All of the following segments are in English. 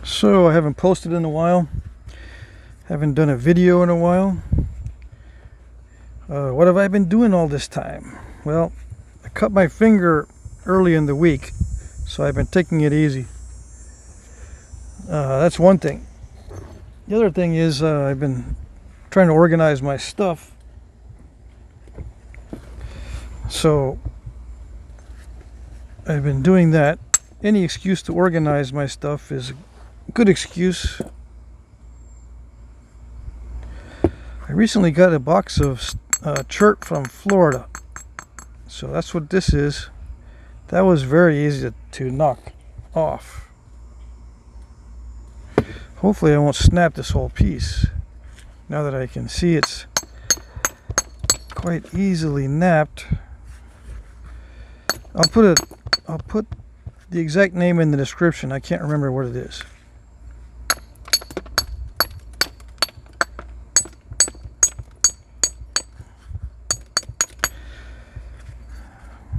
So I haven't posted in a while, haven't done a video in a while. What have I been doing all this time? Well, I cut my finger early in the week, so I've been taking it easy. That's one thing. The other thing is I've been trying to organize my stuff. So I've been doing that. Any excuse to organize my stuff is a good excuse. I recently got a box of Chert from Florida. So that's what this is. That was very easy to knock off. Hopefully I won't snap this whole piece. Now that I can see it's quite easily napped. I'll put the exact name in the description. I can't remember what it is.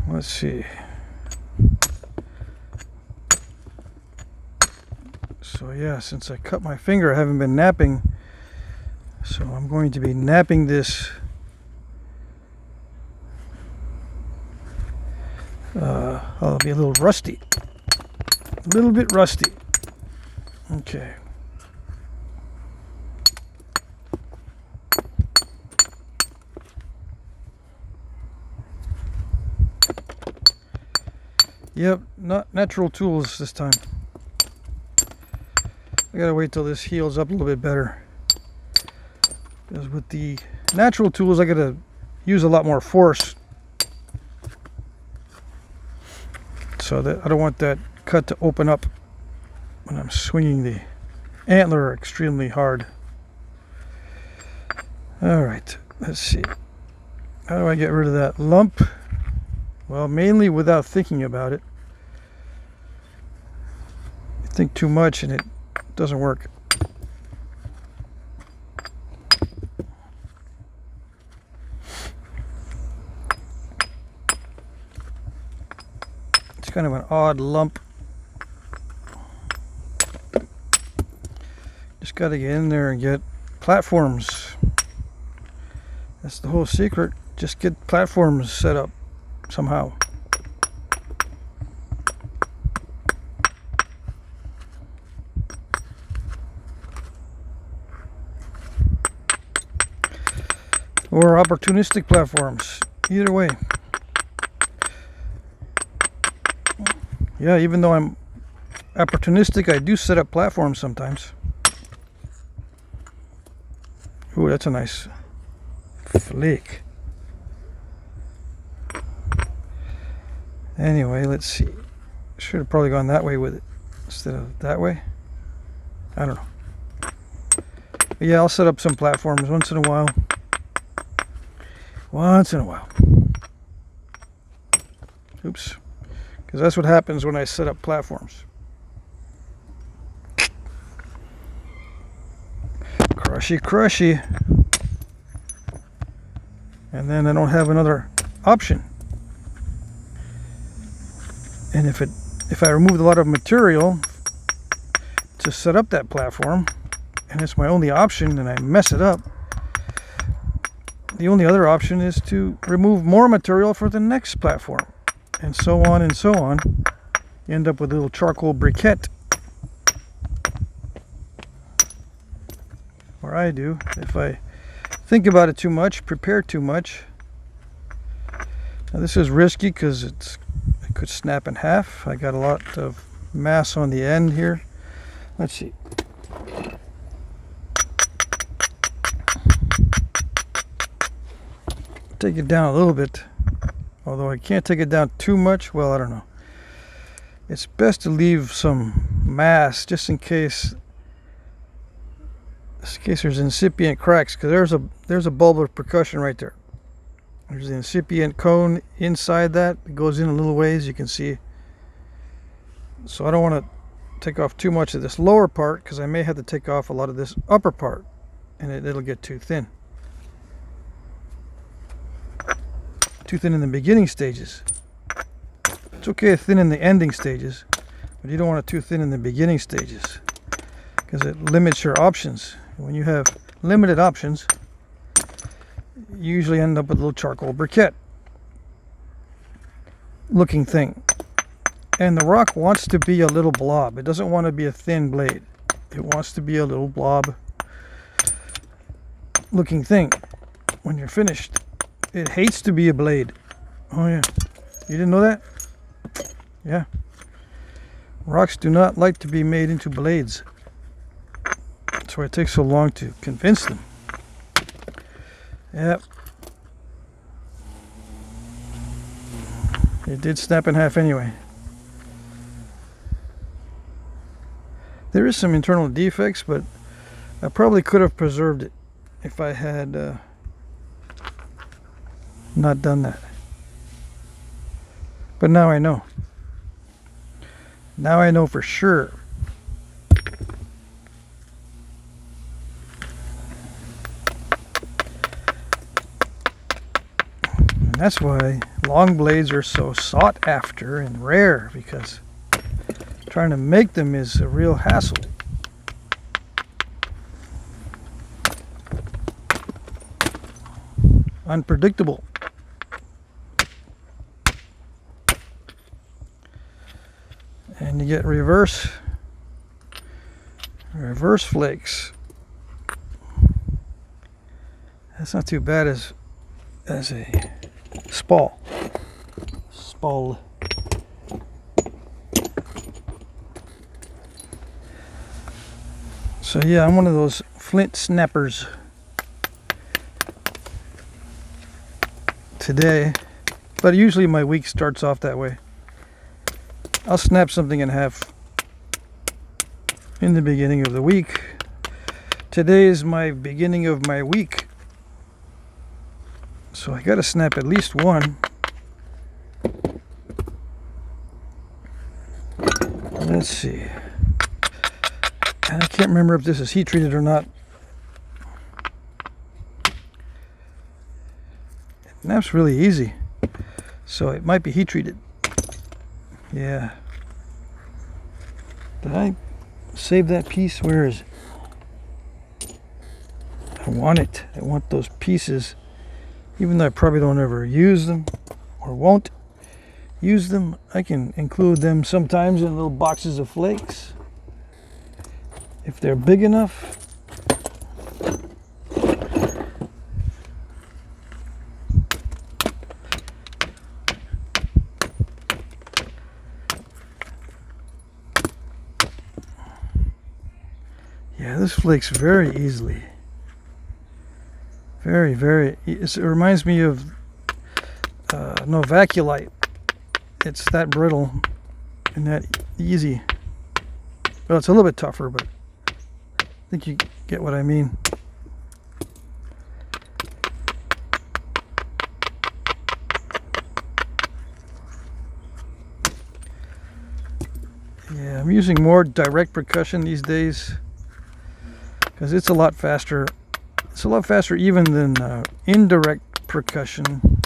Let's see. So yeah, since I cut my finger, I haven't been napping. So I'm going to be napping this I'll be a little rusty. A little bit rusty. Okay. Yep, not natural tools this time. I gotta wait till this heals up a little bit better. Because with the natural tools, I gotta use a lot more force. So that I don't want that cut to open up when I'm swinging the antler extremely hard. Alright, let's see. How do I get rid of that lump? Well, mainly without thinking about it. You think too much and it doesn't work. It's kind of an odd lump. Just got to get in there and get platforms. That's the whole secret. Just get platforms set up somehow. Or opportunistic platforms. Either way. Yeah, even though I'm opportunistic, I do set up platforms sometimes. Ooh, that's a nice flick. Anyway, let's see. Should have probably gone that way with it instead of that way. I don't know. But yeah, I'll set up some platforms once in a while. Once in a while. Oops. Because that's what happens when I set up platforms. Crushy, crushy. And then I don't have another option. And if I removed a lot of material to set up that platform, and it's my only option, and I mess it up, the only other option is to remove more material for the next platform. And so on and so on. You end up with a little charcoal briquette. Or I do. If I think about it too much, prepare too much. Now this is risky because it could snap in half. I got a lot of mass on the end here. Let's see. Take it down a little bit. Although I can't take it down too much. Well, I don't know. It's best to leave some mass just in case there's incipient cracks, because there's a bulb of percussion right there. There's the incipient cone inside that. It goes in a little ways, you can see. So I don't want to take off too much of this lower part, because I may have to take off a lot of this upper part, and it'll get too thin. Too thin in the beginning stages. It's okay thin in the ending stages, but you don't want it too thin in the beginning stages. because it limits your options. When you have limited options, you usually end up with a little charcoal briquette looking thing. And the rock wants to be a little blob. It doesn't want to be a thin blade. It wants to be a little blob looking thing when you're finished. It hates to be a blade. Oh yeah, you didn't know that? Yeah, rocks do not like to be made into blades. That's why it takes so long to convince them. Yep, it did snap in half anyway. There is some internal defects, but I probably could have preserved it if I had not done that. But now I know. Now I know for sure. And that's why long blades are so sought after and rare, because trying to make them is a real hassle. Unpredictable. And you get reverse flakes. That's not too bad as a Spall. So yeah, I'm one of those flint snappers today, but usually my week starts off that way. I'll snap something in half in the beginning of the week. Today is my beginning of my week, so I gotta snap at least one. Let's see. And I can't remember if this is heat treated or not. It snaps really easy, so it might be heat treated. Yeah. Did I save that piece? Where is it? I want it. I want those pieces, even though I probably don't ever use them or won't use them. I can include them sometimes in little boxes of flakes if they're big enough. Yeah, this flakes very easily. Very. It reminds me of Novaculite. It's that brittle and that easy. Well, it's a little bit tougher, but I think you get what I mean. Yeah, I'm using more direct percussion these days because it's a lot faster. It's a lot faster even than indirect percussion.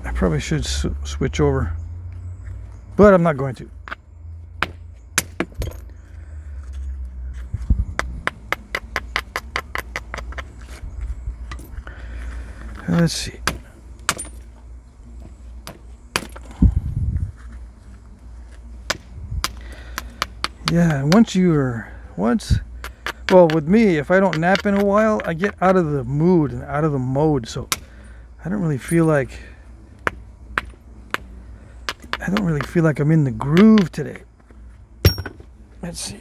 I probably should switch over, but I'm not going to. Let's see. Yeah, well, with me, if I don't nap in a while, I get out of the mood and out of the mode, so I don't really feel like I'm in the groove today. Let's see.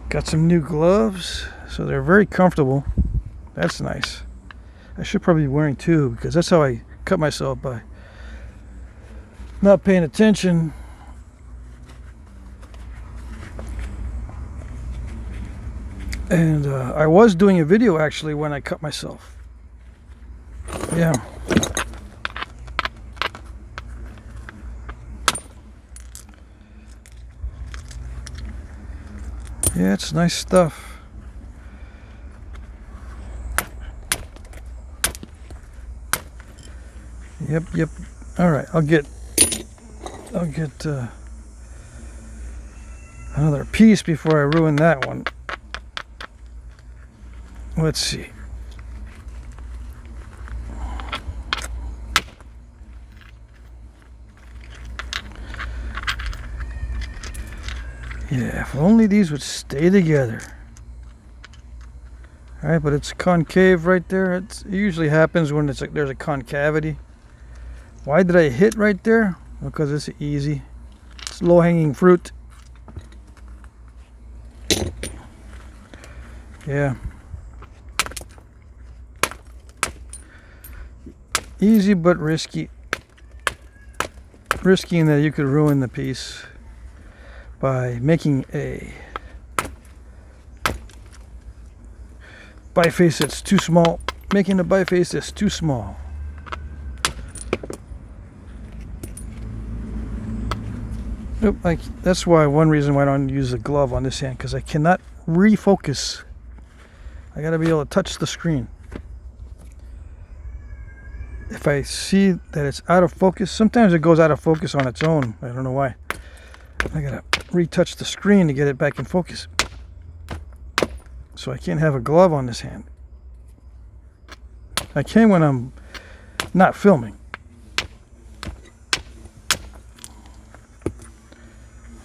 Got some new gloves, so they're very comfortable. That's nice. I should probably be wearing two, because that's how I cut myself, by not paying attention. And I was doing a video actually when I cut myself. Yeah. Yeah, it's nice stuff. Yep. All right, I'll get another piece before I ruin that one. Let's see. Yeah, if only these would stay together. All right, but it's concave right there. It usually happens when there's a concavity. Why did I hit right there? Because it's easy. It's low-hanging fruit. Yeah. Easy but risky. Risky in that you could ruin the piece by making a biface that's too small. Making a biface that's too small. Nope, that's one reason why I don't use a glove on this hand, because I cannot refocus. I gotta be able to touch the screen. If I see that it's out of focus, sometimes it goes out of focus on its own. I don't know why. I gotta retouch the screen to get it back in focus. So I can't have a glove on this hand. I can when I'm not filming.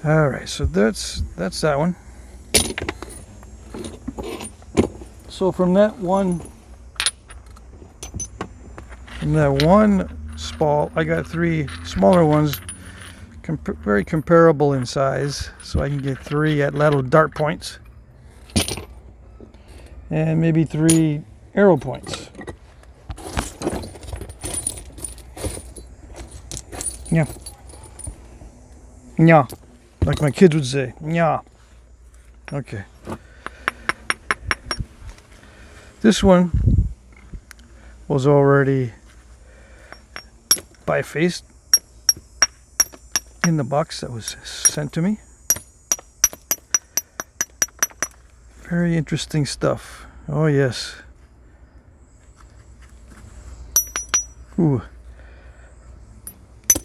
All right, so that's that one. So from that one Spall, I got 3 smaller ones, very comparable in size, so I can get 3 at little dart points, and maybe 3 arrow points. Yeah. Yeah. Like my kids would say. Yeah. Okay. This one was already bifaced in the box that was sent to me. Very interesting stuff. Oh yes. Ooh.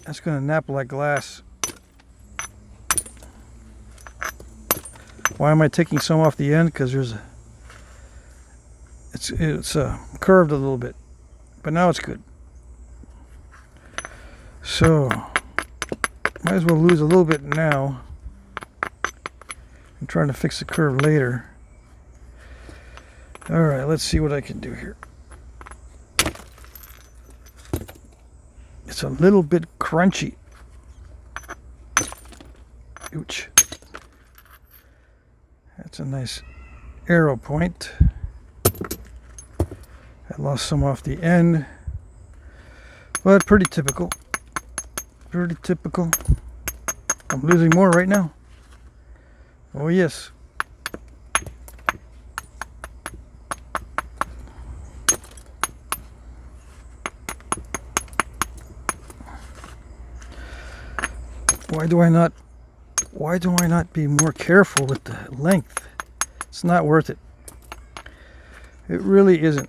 That's gonna nap like glass. Why am I taking some off the end? Because it's curved a little bit, but now it's good. So might as well lose a little bit now. I'm trying to fix the curve later. All right, let's see what I can do here. It's a little bit crunchy. Ouch. That's a nice arrow point. I lost some off the end, but pretty typical. Pretty typical. I'm losing more right now. Oh yes. Why do I not be more careful with the length? It's not worth it. It really isn't.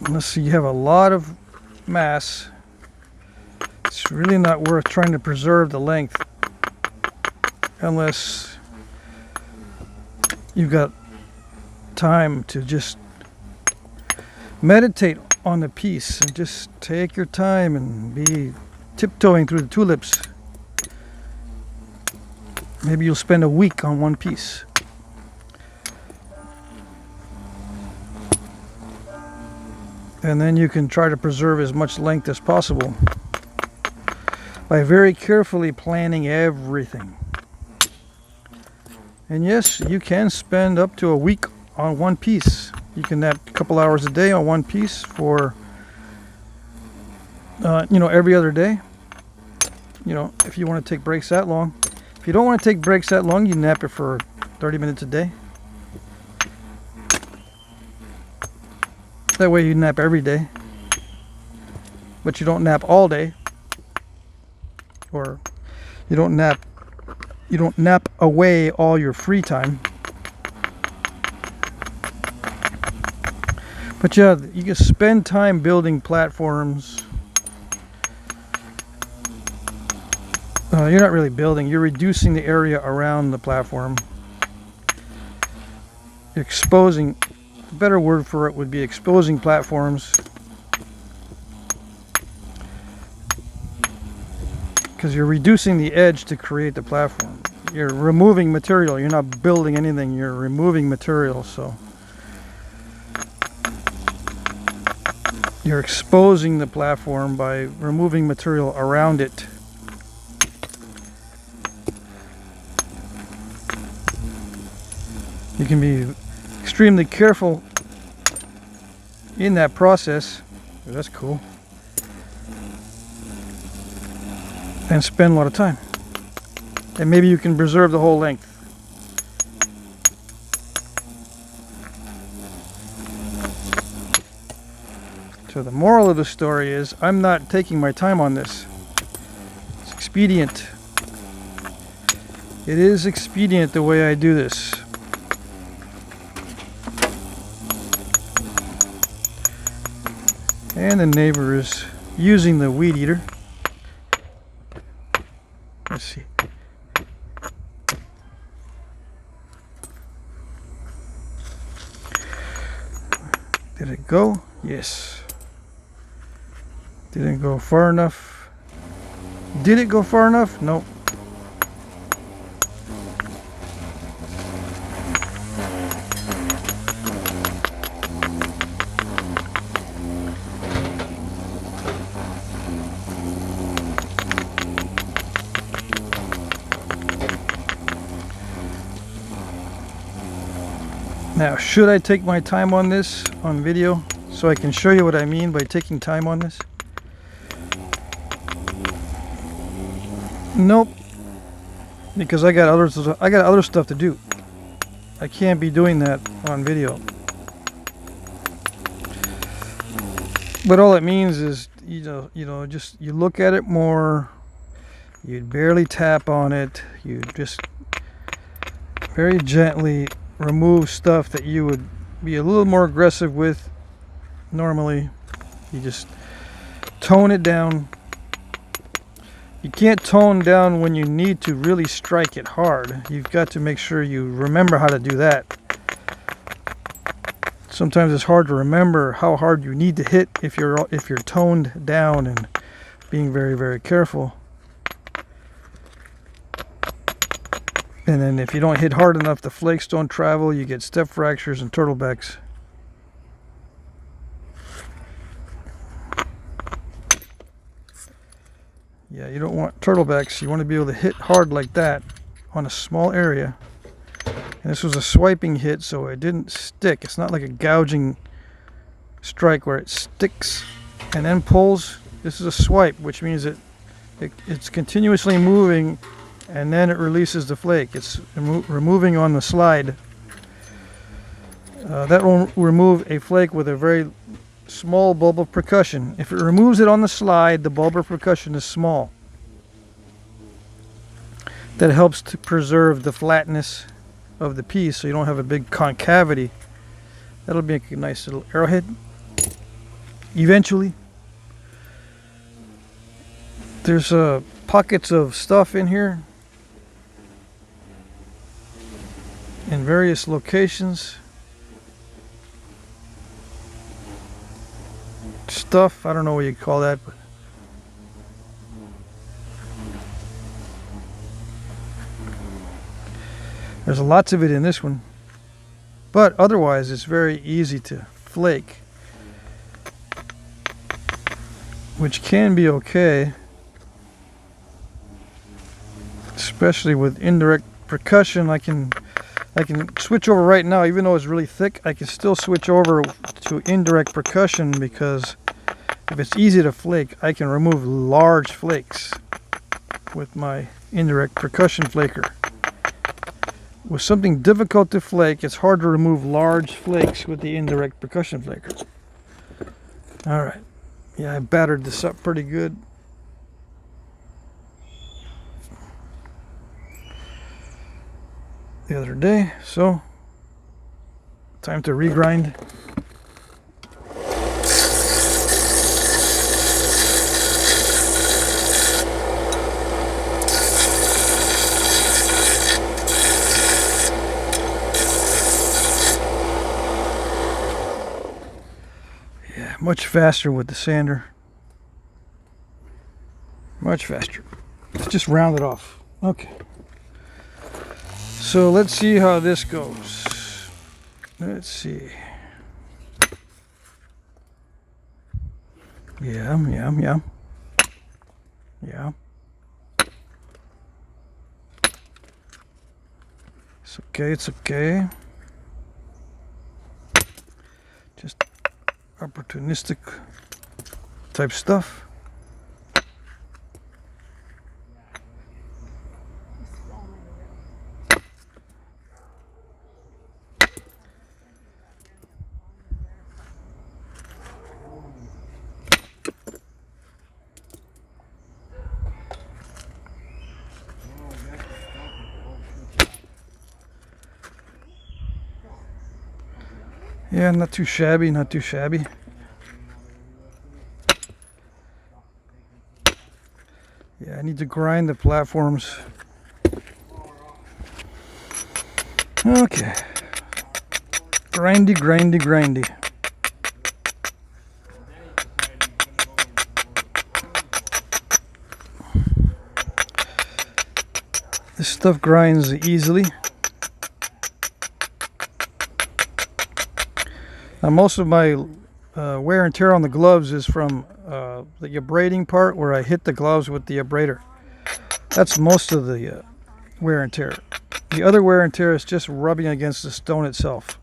Unless you have a lot of mass, it's really not worth trying to preserve the length. Unless you've got time to just meditate on the piece and just take your time and be tiptoeing through the tulips. Maybe you'll spend a week on one piece. And then you can try to preserve as much length as possible by very carefully planning everything. And yes, you can spend up to a week on one piece. You can nap a couple hours a day on one piece for every other day. If you want to take breaks that long. If you don't want to take breaks that long, you nap it for 30 minutes a day. That way you nap every day, but you don't nap all day, or you don't nap away all your free time. But yeah, you can spend time building platforms. You're not really building, you're reducing the area around the platform. You're exposing, a better word for it would be exposing platforms. Because you're reducing the edge to create the platform. You're removing material, you're not building anything, you're removing material, so. You're exposing the platform by removing material around it. You can be extremely careful in that process. Oh, that's cool. And spend a lot of time. And maybe you can preserve the whole length. So the moral of the story is, I'm not taking my time on this. It's expedient. It is expedient the way I do this. And the neighbor is using the weed eater. Let's see. Did it go? Yes. Didn't go far enough. Did it go far enough? Nope. Now, should I take my time on this on video so I can show you what I mean by taking time on this? Nope, because I got other stuff to do. I can't be doing that on video. But all it means is, just you look at it more. You'd barely tap on it. You just very gently remove stuff that you would be a little more aggressive with normally. You just tone it down. You can't tone down when you need to really strike it hard. You've got to make sure you remember how to do that. Sometimes it's hard to remember how hard you need to hit if you're toned down and being very, very careful. And then if you don't hit hard enough, the flakes don't travel, you get step fractures and turtlebacks. Yeah, you don't want turtlebacks. You want to be able to hit hard like that on a small area. And this was a swiping hit, so it didn't stick. It's not like a gouging strike where it sticks and then pulls. This is a swipe, which means it's continuously moving, and then it releases the flake. It's removing on the slide. That will remove a flake with a very small bulb of percussion. If it removes it on the slide, the bulb of percussion is small. That helps to preserve the flatness of the piece so you don't have a big concavity. That'll make a nice little arrowhead eventually. There's pockets of stuff in here in various locations. Stuff, I don't know what you call that, but there's lots of it in this one. But otherwise it's very easy to flake, which can be okay, especially with indirect percussion. I can switch over right now, even though it's really thick. I can still switch over to indirect percussion, because if it's easy to flake, I can remove large flakes with my indirect percussion flaker. With something difficult to flake, it's hard to remove large flakes with the indirect percussion flaker. Alright, yeah, I battered this up pretty good. The other day, so time to regrind. Much faster with the sander. Much faster. Let's just round it off. Okay. So let's see how this goes. Let's see. Yeah. It's okay. Just opportunistic type stuff. Yeah, not too shabby, not too shabby. Yeah, I need to grind the platforms. Okay. Grindy. This stuff grinds easily. Now, most of my wear and tear on the gloves is from the abrading part where I hit the gloves with the abrader. That's most of the wear and tear. The other wear and tear is just rubbing against the stone itself.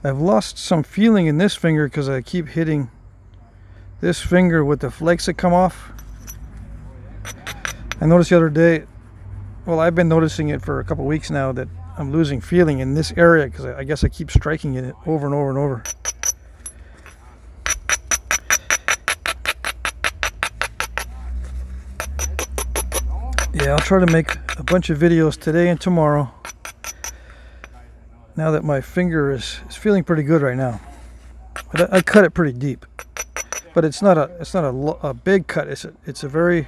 I've lost some feeling in this finger because I keep hitting this finger with the flakes that come off. I noticed the other day, well, I've been noticing it for a couple weeks now, that I'm losing feeling in this area because I guess I keep striking it over and over and over. Yeah, I'll try to make a bunch of videos today and tomorrow. Now that my finger is feeling pretty good right now. But I cut it pretty deep. But it's not a big cut. It's a very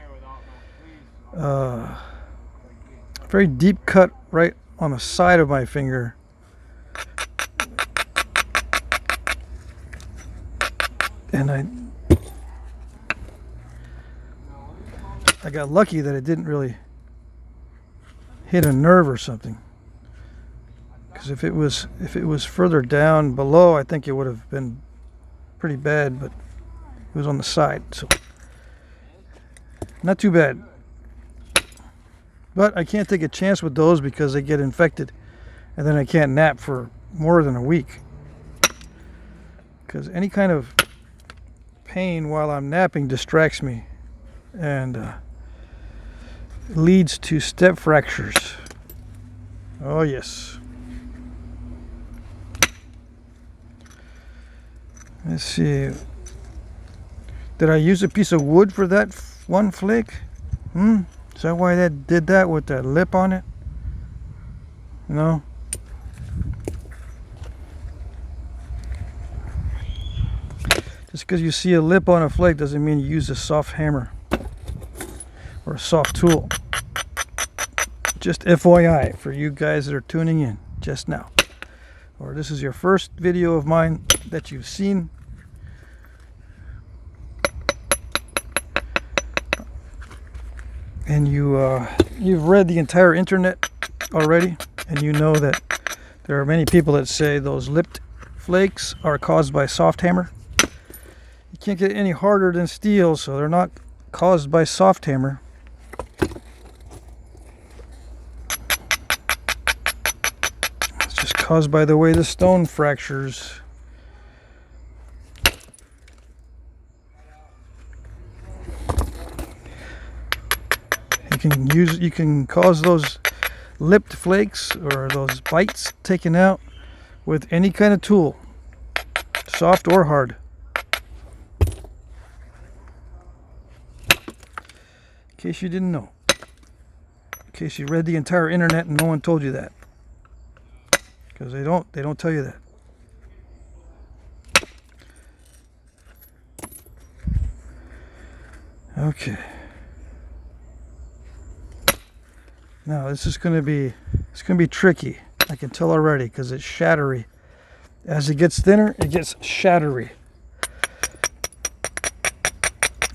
very deep cut right on the side of my finger. And I got lucky that it didn't really hit a nerve or something. Because if it was further down below, I think it would have been pretty bad, but it was on the side, so not too bad. But I can't take a chance with those because they get infected, and then I can't nap for more than a week. Because any kind of pain while I'm napping distracts me and leads to step fractures. Oh yes. Let's see. Did I use a piece of wood for that one flake? Is that why that did that with that lip on it? No. Just because you see a lip on a flake doesn't mean you use a soft hammer or a soft tool. Just FYI for you guys that are tuning in just now, or this is your first video of mine that you've seen. And you've read the entire internet already, and you know that there are many people that say those lipped flakes are caused by soft hammer. You can't get any harder than steel, so they're not caused by soft hammer. It's just caused by the way the stone fractures. You can cause those lipped flakes or those bites taken out with any kind of tool, soft or hard. In case you didn't know, in case you read the entire internet and no one told you that, because they don't tell you that. Okay. Now this is going to be tricky. I can tell already because it's shattery. As it gets thinner, it gets shattery.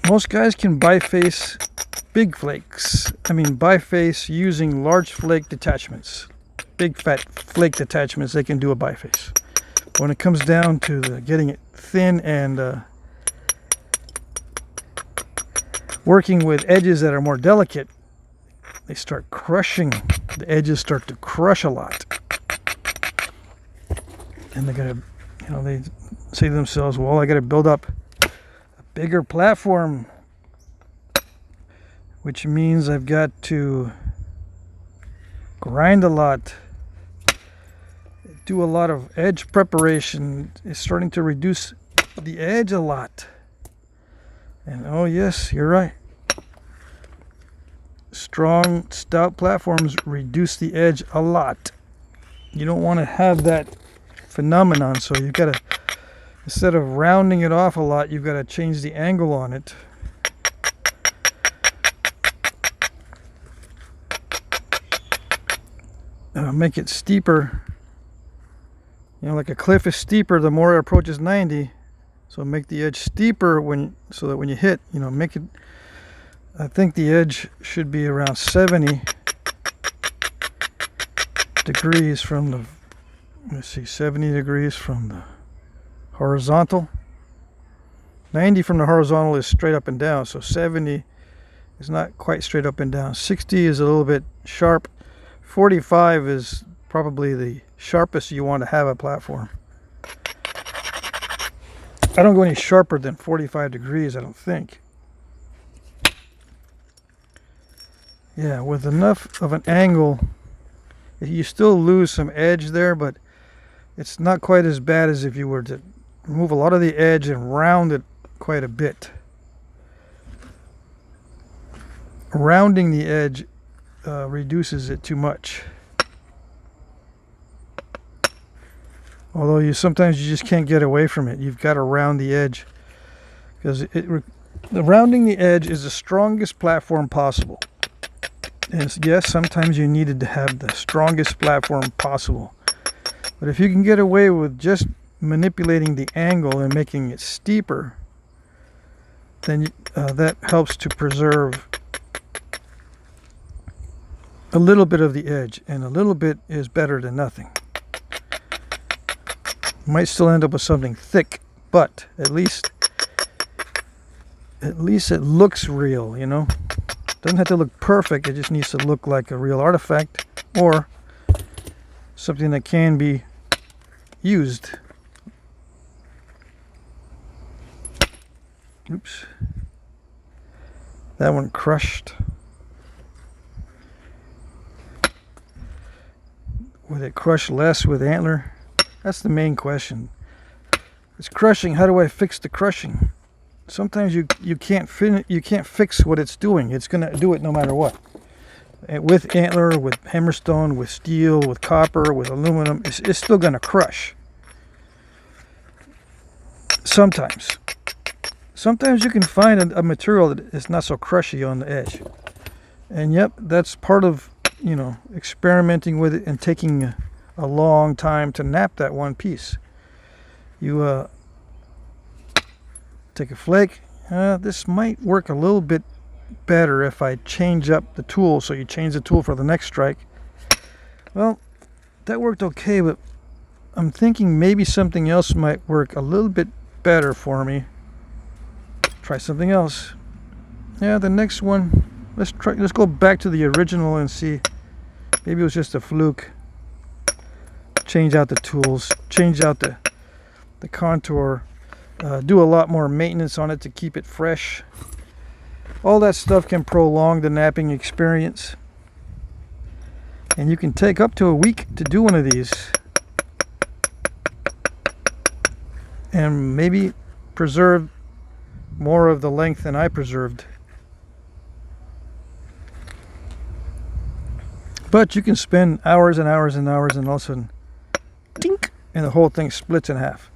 Most guys can biface big flakes. I mean, biface using large flake detachments. Big fat flake detachments, they can do a biface. When it comes down to getting it thin and working with edges that are more delicate, they start crushing. The edges start to crush a lot. And they gotta, they say to themselves, well, I gotta build up a bigger platform, which means I've got to grind a lot, do a lot of edge preparation. It's starting to reduce the edge a lot. And oh yes, you're right. Strong, stout platforms reduce the edge a lot. You don't want to have that phenomenon, so you've got to, instead of rounding it off a lot, you've got to change the angle on it. Make it steeper. Like a cliff is steeper the more it approaches 90. So make the edge steeper so that when you hit, make it. I think the edge should be around 70 degrees from the. Let's see, 70 degrees from the horizontal. 90 from the horizontal is straight up and down. So 70 is not quite straight up and down. 60 is a little bit sharp. 45 is probably the sharpest you want to have a platform. I don't go any sharper than 45 degrees, I don't think. Yeah, with enough of an angle, you still lose some edge there, but it's not quite as bad as if you were to remove a lot of the edge and round it quite a bit. Rounding the edge reduces it too much. Although sometimes you just can't get away from it. You've got to round the edge, because the rounding the edge is the strongest platform possible. And yes, sometimes you needed to have the strongest platform possible. But if you can get away with just manipulating the angle and making it steeper, then that helps to preserve a little bit of the edge, and a little bit is better than nothing. You might still end up with something thick, but at least it looks real, Doesn't have to look perfect, it just needs to look like a real artifact or something that can be used. Oops. That one crushed. Would it crush less with antler? That's the main question. It's crushing. How do I fix the crushing? Sometimes you can't fix what it's doing. It's going to do it no matter what. With antler, with hammerstone, with steel, with copper, with aluminum, it's still going to crush. Sometimes you can find a material that is not so crushy on the edge. And yep, that's part of experimenting with it and taking a long time to knap that one piece. You take a flake. This might work a little bit better if I change up the tool. So you change the tool for the next strike. Well, that worked okay, but I'm thinking maybe something else might work a little bit better for me. Try something else. Yeah, the next one. Let's go back to the original and see. Maybe it was just a fluke. Change out the tools, change out the contour, do a lot more maintenance on it to keep it fresh. All that stuff can prolong the knapping experience. And you can take up to a week to do one of these. And maybe preserve more of the length than I preserved. But you can spend hours and hours and hours, and all of a sudden, dink, and the whole thing splits in half.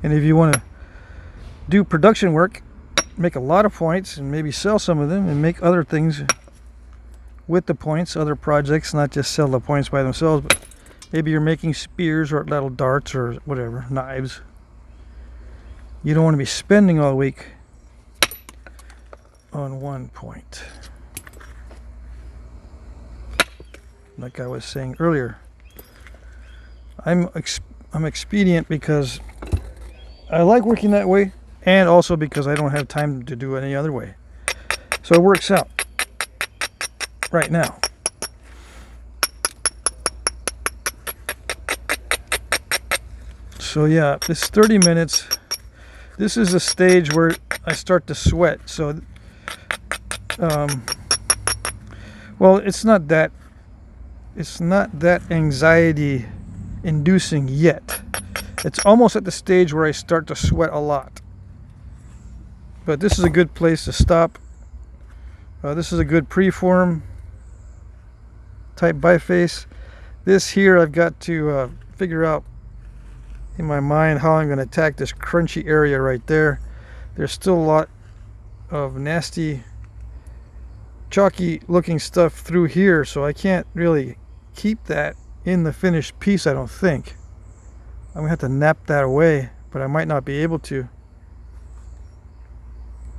And if you want to do production work, make a lot of points and maybe sell some of them and make other things with the points, other projects, not just sell the points by themselves, but maybe you're making spears or little darts or whatever, knives. You don't want to be spending all week on one point. Like I was saying earlier, I'm expedient because I like working that way, and also because I don't have time to do it any other way. So it works out right now. So yeah, this 30 minutes, this is a stage where I start to sweat. So, well, it's not that anxiety inducing yet. It's almost at the stage where I start to sweat a lot. But this is a good place to stop. This is a good preform type biface. This here I've got to figure out in my mind how I'm going to attack this crunchy area right there. There's still a lot of nasty chalky looking stuff through here, so I can't really keep that in the finished piece, I don't think. I'm gonna have to nap that away, but I might not be able to.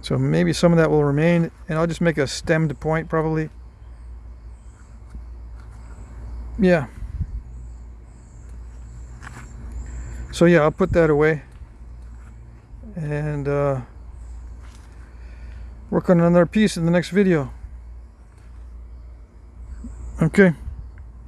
So maybe some of that will remain, and I'll just make a stemmed point probably. Yeah. So yeah, I'll put that away and work on another piece in the next video. Okay.